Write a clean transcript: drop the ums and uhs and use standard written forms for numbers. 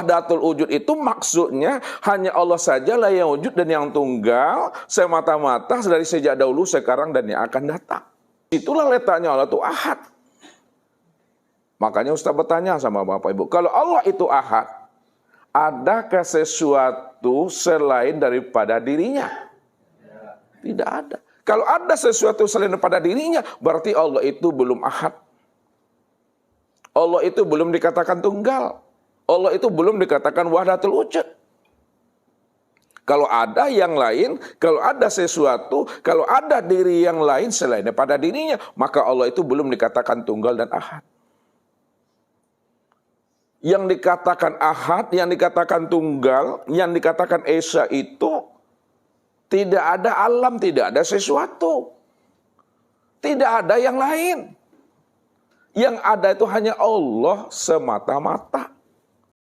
Wahdatul wujud itu maksudnya hanya Allah sajalah yang wujud dan yang tunggal, semata-mata dari sejak dahulu, sekarang, dan yang akan datang. Itulah letaknya Allah itu ahad. Makanya Ustaz bertanya sama Bapak Ibu, kalau Allah itu ahad, adakah sesuatu selain daripada dirinya? Tidak ada. Kalau ada sesuatu selain daripada dirinya, berarti Allah itu belum ahad. Allah itu belum dikatakan tunggal. Allah itu belum dikatakan wahdatul wujud. Kalau ada yang lain, kalau ada sesuatu, kalau ada diri yang lain selain daripada dirinya, maka Allah itu belum dikatakan tunggal dan ahad. Yang dikatakan ahad, yang dikatakan tunggal, yang dikatakan esa itu tidak ada alam, tidak ada sesuatu. Tidak ada yang lain. Yang ada itu hanya Allah semata-mata.